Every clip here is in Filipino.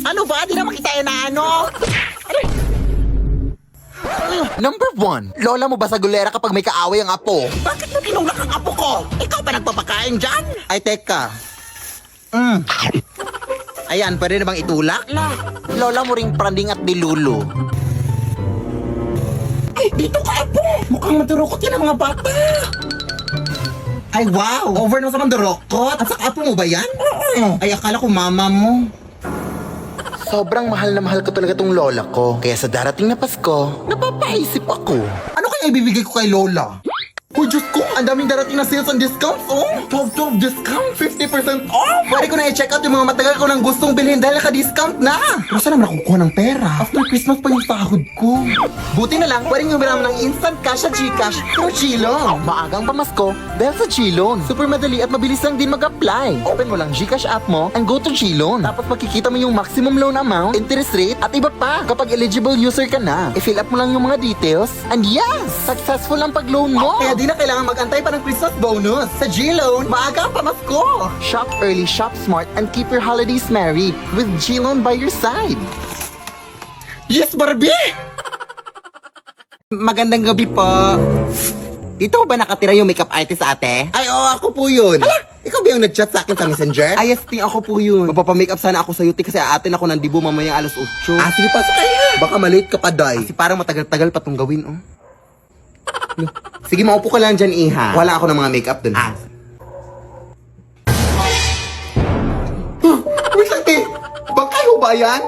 Ano ba? Di na makita na ano? Number 1, lola mo ba sa gulera kapag may kaaway ang apo? Bakit mo tinulak ang apo ko? Ikaw ba nagpapakain dyan? Ay, teka. Ayan, pwede na bang itulak? Lola mo ring pranding at dilulu. Ay, dito ka apo! Mukhang madurukot yan ang mga bata! Ay, wow! Over na sa mandurukot! At saka apo mo ba yan? Oo! Ay, akala ko mama mo. Sobrang mahal na mahal ko talaga tong lola ko. Kaya sa darating na Pasko, napapaisip ako. Ano kaya ibibigay ko kay Lola? Uy, Diyos ko! Ang daming darating na sales and discounts, oh! 12 discount! 50% off! Pwede ko na i-check out yung mga matagal ko nang gustong bilhin dahil naka-discount na! Pero saan naman nakukuha ng pera? After Christmas pa yung sahod ko. Buti na lang, pwedeng umiram ng instant cash sa Gcash pero Chilong. Maagang pamasko dahil sa Chilon. Super madali at mabilis lang din mag-apply. Open mo lang Gcash app mo and go to Chilon. Tapos makikita mo yung maximum loan amount, interest rate, at iba pa kapag eligible user ka na. I-fill up mo lang yung mga details and yes! Successful ang pag-loan mo! Kaya di na kailangan mag-antay pa ng Christmas bonus. Sa G-Loan, maaga ang pamasko. Shop early, shop smart, and keep your holidays merry with G-Loan by your side. Yes, Barbie! Magandang gabi po. Dito ba nakatira yung makeup artist, ate? Ay, oo, ako po yun. Hala, ikaw ba yung nag-chat sa akin sa messenger? Ay, yes, ting, ako po yun. Mapapamakeup sana ako sa'yo, ting, kasi aatin ako ng dibo mamayang alas 8. Ah, sige, pasok kayo. Baka malate ka pa, day. Kasi parang matagal-tagal pa tong gawin, oh. Sige, maupo ka lang dyan, iha. Wala ako ng mga makeup dun. Ah. Wait lang, te. Bangkay ho ba yan?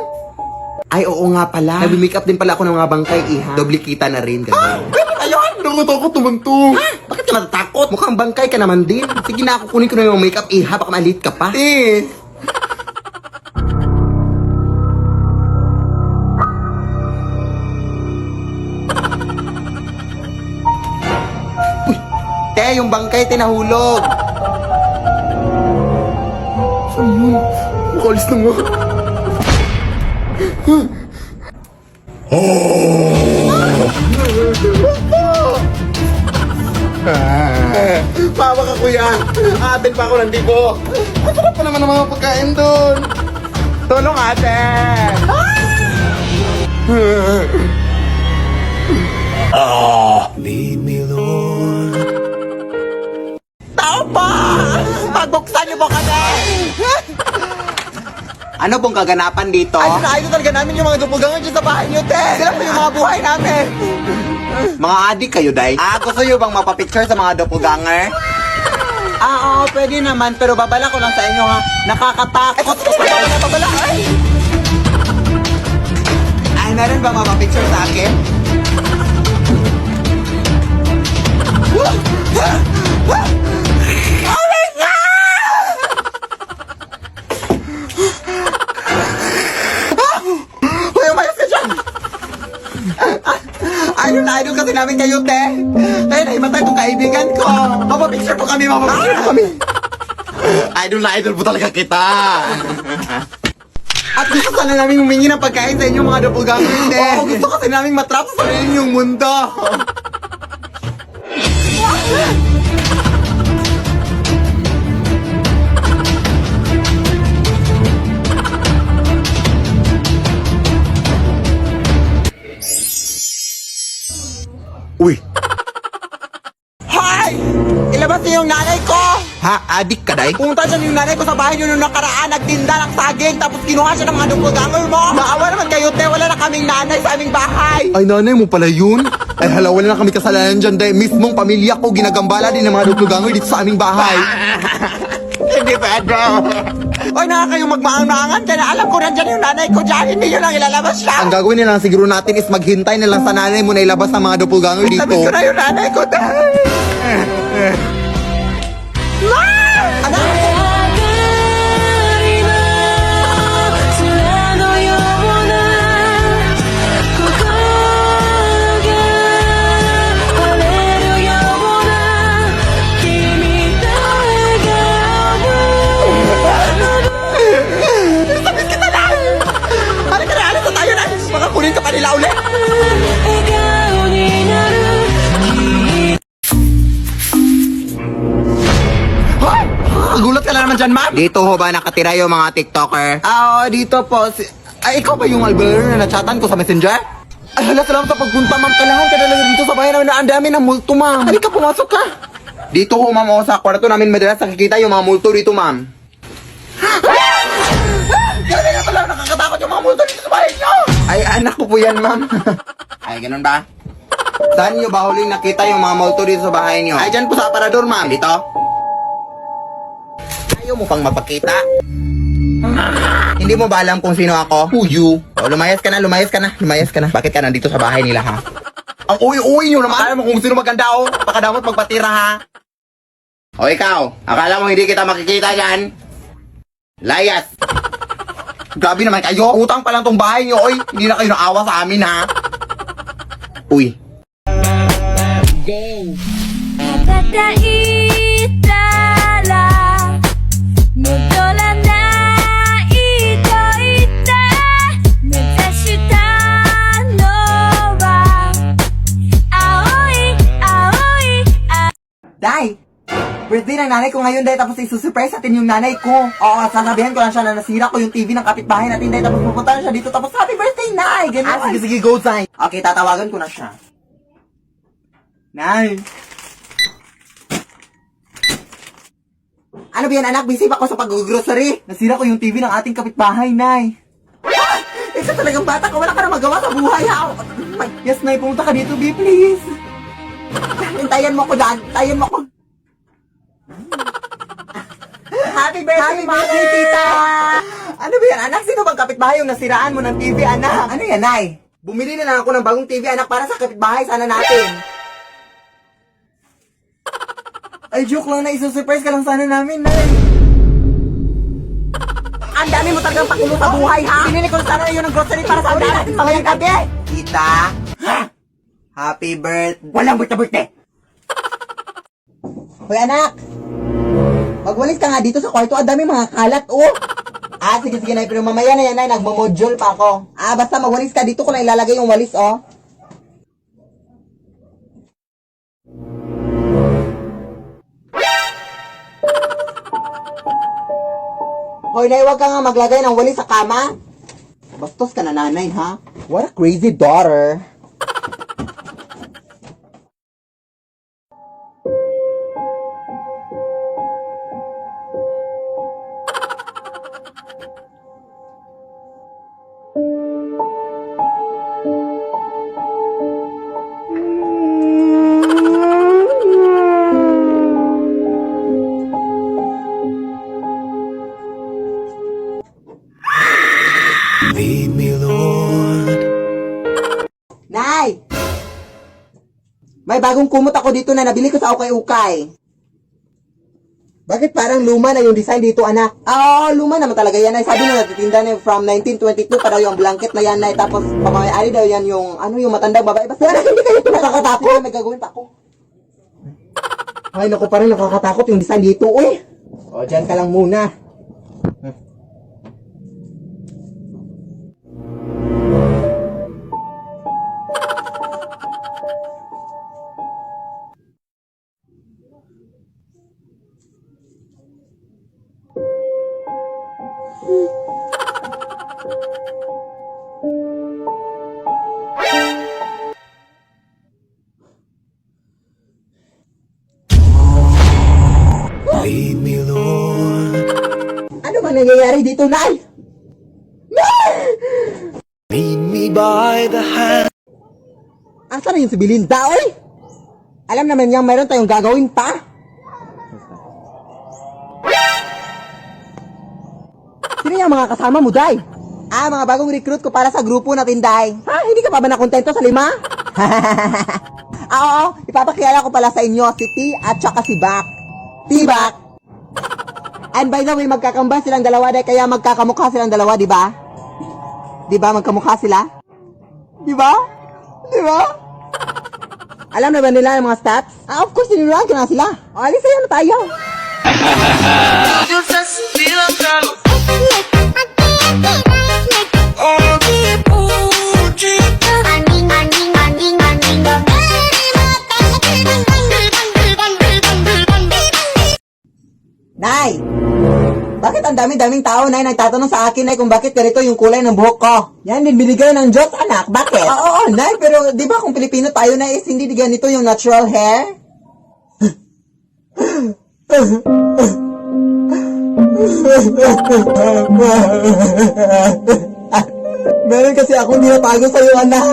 Ay, oo nga pala. Nag-makeup din pala ako ng mga bangkay, iha. Doble kita na rin, ganun. Ganun ayun! Nakatakot naman to. Ha? Bakit ka natatakot? Mukhang bangkay ka naman din. Sige na, kukunin ko na yung makeup, iha. Baka malate ka pa. Eh. Te, yung bangkay tinahulog. Saan yun? Makalis na nga. Pawa ka, kuya. Atin pa ako ng dibo. Ang sarap pa naman ng mga pagkain doon. Tulong, ate. Lead me, Lord. Tao pa! Pagbuksan niyo po kami! Ano pong kaganapan dito? Ay, na-idol talaga namin yung mga dupugangan dyan sa bahay niyo, te! Sila po yung mga buhay namin! Mga adik kayo, day? Ah, gusto niyo bang mapapicture sa mga doppelganger? Ah, oo, pwede naman, pero babala ko lang sa inyo, ha? Nakakatakot! Babala! Ay, meron ba mapapicture sa akin? Oh my God! Hoy, umayos ka dyan! Idol kasi namin kayo, te. Kaya naimatay itong kaibigan ko. Mapapicture po kami, mapapicture po kami. Idol na idol po talaga kita. At gusto sana namin humingi ng pagkain sa inyo, mga doppelganger, te. Oo, gusto kasi namin matrap sa inyong mundo. Uy! Hoy! Ilabas niyo yung nanay ko! Ha? Adik ka, day? Pumunta dyan yung nanay ko sa bahay niyo nung nakaraan, nagtinda ng saging, tapos kinuha siya ng mga doppelganger mo! Maawa naman kayo, te! Wala na kaming nanay sa aming bahay! Ay, nanay mo pala yun? Ay, hala, wala na kami kasalanan dyan, day. Mismong pamilya ko, ginagambala din ng mga doppelganger dito sa aming bahay. Hindi pwede! Oy, kayong magmaang-maangan dyan! Alam ko nandyan yung nanay ko dyan! Hindi nyo lang ilalabas siya! Ang gagawin na lang siguro natin is maghintay na lang sa nanay mo na ilabas ng mga doppelganger dito. Sabi ko na yung nanay ko dahil! Anak! Halika na! Alis na tayo na! Baka kunin ka pa nila ulit! Gulat ka na naman dyan, ma'am! Dito ho ba nakatira yung mga TikToker? Oo, dito po. Ay, ikaw ba yung albularyo na nachatan ko sa messenger? Ay, hala, salamat sa pagpunta, ma'am. Kailangan ka talaga dito sa bahay namin na ang dami ng multo, ma'am. Halika, pumasok ka. Dito ho, ma'am, oh, sa kwarto namin madalas nakikita yung mga multo dito, ma'am. Grabe na talaga, nakakatakot yung mga multo dito sa bahay niyo. Ay, anak ko po yan, ma'am. Ay, ganun ba? Saan niyo ba huling nakita yung mga multo dito sa bahay niyo? Ay, dyan po sa aparador, ma'am. Dito? Ayaw mo pang mapakita? Hindi mo ba alam kung sino ako? Who you? O, lumayas ka na. Bakit ka nandito sa bahay nila, ha? Ang uwi-uwi nyo naman. Alam mo kung sino maganda, oh. Pakadamot magpatira, ha? O, ikaw. Akala mo hindi kita makikita dyan? Layas. Grabe naman kayo. Utang pa lang tong bahay nyo, oy. Hindi na kayo naawa sa amin, ha? Uy. 叩いたら戻らないと言って目指したのは青いDay! Birthday ng nanay ko ngayon, Day. Tapos isusurprise natin yung nanay ko. Oo, sasabihan ko lang siya na nasira ko yung TV ng kapitbahay natin, Day. Tapos pupunta na siya dito. Tapos happy birthday, Nay! Ganun. Sige, go, Day. Okay, tatawagan ko na siya. Nay! Ano ba yan, anak? Busy pa ako sa pag-grocery. Nasira ko yung TV ng ating kapitbahay, Nay. Ah! Ikaw talagang bata ka. Wala ka na magawa sa buhay, ha? Yes, Nay. Pumunta ka dito, B, please. Hintayan mo ako daan. Hintayan mo ako. Happy birthday, tita! Ano ba yan, anak? Sino bang kapitbahay yung nasiraan mo ng TV, anak? Ano yan, Nay? Bumili na lang ako ng bagong TV, anak, para sa kapitbahay sana natin. Ay, joke lang na isusurprise ka lang sana namin, Nay. Ang dami mo talagang pakulo sa buhay, ha? Binili ko sana yun ng grocery para sa ulit natin mamayang gabi. Tita? Ha? Happy birthday. Walang birthday. Hoy, anak. Magwalis ka nga dito sa kwarto. Ang dami mga kalat, oh. Sige, Nay. Pero mamaya na yan, Nay. Nagmamodule pa ako. Basta magwalis ka. Dito ko na ilalagay yung walis, oh. Hoy, Nay, huwag ka nga maglagay ng walis sa kama. Bastos ka na, nanay, ha? What a crazy daughter. Lead me, Lord. Nay! May bagong kumot ako dito na nabili ko sa ukay-ukay. Bakit parang luma na yung design dito, anak? Luma naman talaga yan, Nay. Sabi na natitinda na from 1922 pa daw yung blanket na yan, Nay. Tapos, pamamayari daw yan yung, yung matandang babae. Basta, anak, hindi kayo nakakatakot. May gagawin pa ako. Ay, naku, parang nakakatakot yung design dito, uy. Dyan ka lang muna. Lead me, Lord. Ano ba nangyayari dito, Nay? Nay! Lead me by the hand. Asa na yung si Belinda, oy? Alam naman niyang mayroon tayong gagawin pa. Sino yung mga kasama mo, Day? Mga bagong recruit ko para sa grupo natin, Day. Hindi ka pa ba nakontento sa 5? Oo, ipapakilala ko pala sa inyo si T at saka si Bak. T-Bak. And by the way, magkakamba silang dalawa, Day, kaya magkakamukha silang dalawa, di ba? Di ba, magkamukha sila? Di ba? Di ba? Alam na ba nila ang mga stats? Of course, sinuruan ko na sila. Alis sa'yo na tayo. Nay! Bakit ang dami daming tao, Nay, nagtatanong sa akin, Nay, kung bakit ganito yung kulay ng buhok ko. Yan din, binigay ng Diyos, anak. Bakit? Oo, Nay, pero di ba kung Pilipino tayo, Nay, is hindi ganito yung natural hair? Meron kasi akong tinatago sa'yo, anak.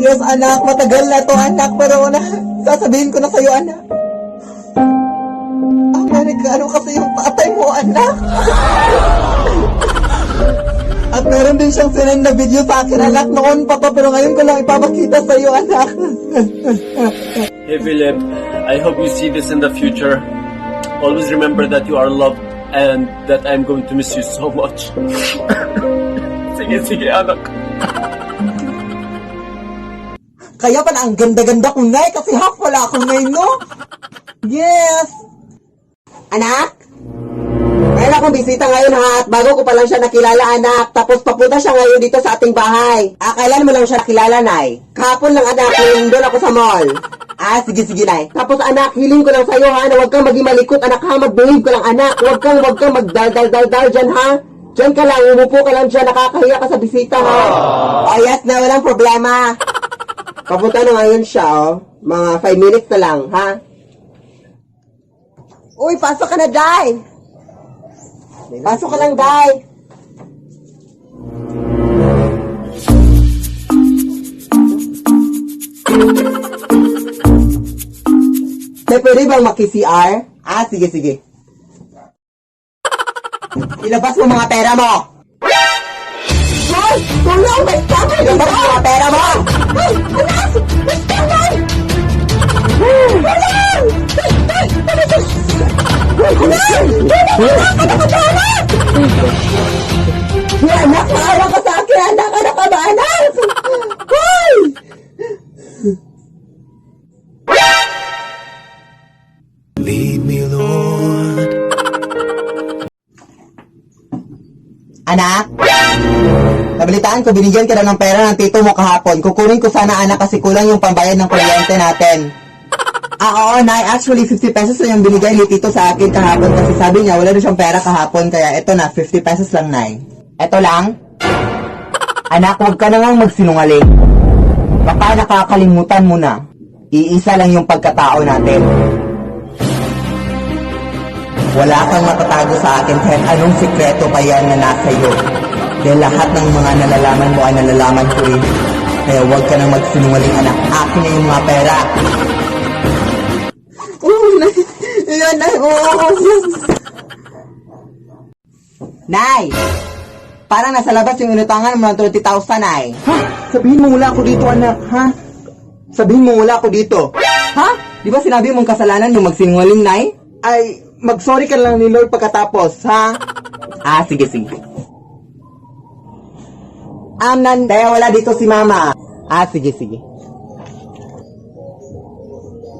Yes, anak, matagal na to, anak, pero sasabihin ko na sa'yo, anak. Amerikano kasi yung tatay mo, anak. At meron din siyang sinend na video sa akin, anak, noon pa to, pero ngayon ko lang ipapakita sa'yo, anak. Hey Philip, I hope you see this in the future. Always remember that you are loved and that I'm going to miss you so much. Sige, anak. Kaya pala ang ganda-ganda ko, Nay, kasi half wala akong ngayon, no? Yes! Anak? Mayroon akong bisita ngayon, ha? At bago ko pa lang siya nakilala, anak. Tapos papunta siya ngayon dito sa ating bahay. Kailan mo lang siya nakilala, Nay? Kahapon lang, anak. Doon ako sa mall. Sige, Nay. Tapos, anak, hiling ko lang sa'yo, ha? Na huwag kang maging malikot, anak, ha? Mag-behave ka lang, anak. Huwag kang magdal-dal-dal dyan, ha? Diyan ka lang, umupo ka lang dyan. Nakakahiya ka sa bisita, ha? Oh, yes, na. Walang problema. Papunta na ngayon siya, oh. Mga 5 minutes na lang, ha? Uy, pasok ka na, Day! Pasok ka lang, Day! May pwede bang maki-CR? Sige. Ilabas mo mga pera mo! Hoy! Tulong! May tama! Ilabas mo mga pera mo! Hoy! Anak! May tama! Tulong! Anak, maawa ka sa akin, anak! Anak ka ba, anak? Hoy! Lead me, Lord. Anak? Nabalitaan ko, binigyan ka na ng pera ng tito mo kahapon. Kukunin ko sana, anak, kasi kulang yung pambayad ng kuryente natin. Oo, Nay. Actually, 50 pesos lang yung binigay ni tito sa akin kahapon kasi sabi niya, wala na siyang pera kahapon. Kaya eto na, 50 pesos lang, Nay. Eto lang? Anak, huwag ka na nga magsinungaling. Baka nakakalimutan mo na. Iisa lang yung pagkatao natin. Wala kang matatago sa akin kahit anong sikreto pa yan na nasa iyo. Dahil lahat ng mga nalalaman mo ay nalalaman ko rin. Kaya huwag ka nang magsinungaling, anak. Akin na yung mga pera. Yan, Nay. Nay! Parang nasa labas yung inutangan mo ng 30,000, Nay. Ha? Sabihin mo wala ako dito, anak. Ha? Sabihin mo wala ako dito. Ha? Di ba sinabi mong kasalanan yung magsinungaling, Nay? Ay, mag-sorry ka lang ni Lord pagkatapos, ha? Sige. Kaya wala dito si Mama. Sige.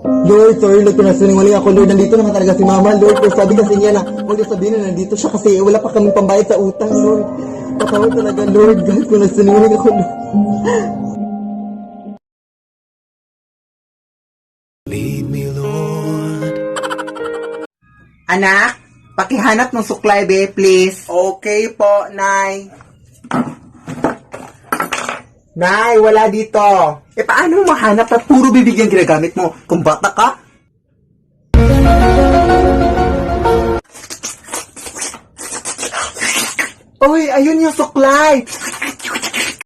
Lord, sorry, Lord, pinasinungaling ako, Lord. Nandito naman talaga si Mama, Lord. Pero sabi kasi niya na, huwag niyo sabihin na nandito siya kasi wala pa kaming pambayad sa utang, Lord. Patawad talaga, Lord. God, kung nagsinungaling ako, Lord. Lead me, Lord. Anak, pakihanap ng suklay, be, please. Okay po, Nay. Nay, wala dito. Paano mahanap at puro bibigyan ginagamit mo? Kung bata ka? Uy, ayun yung suklay.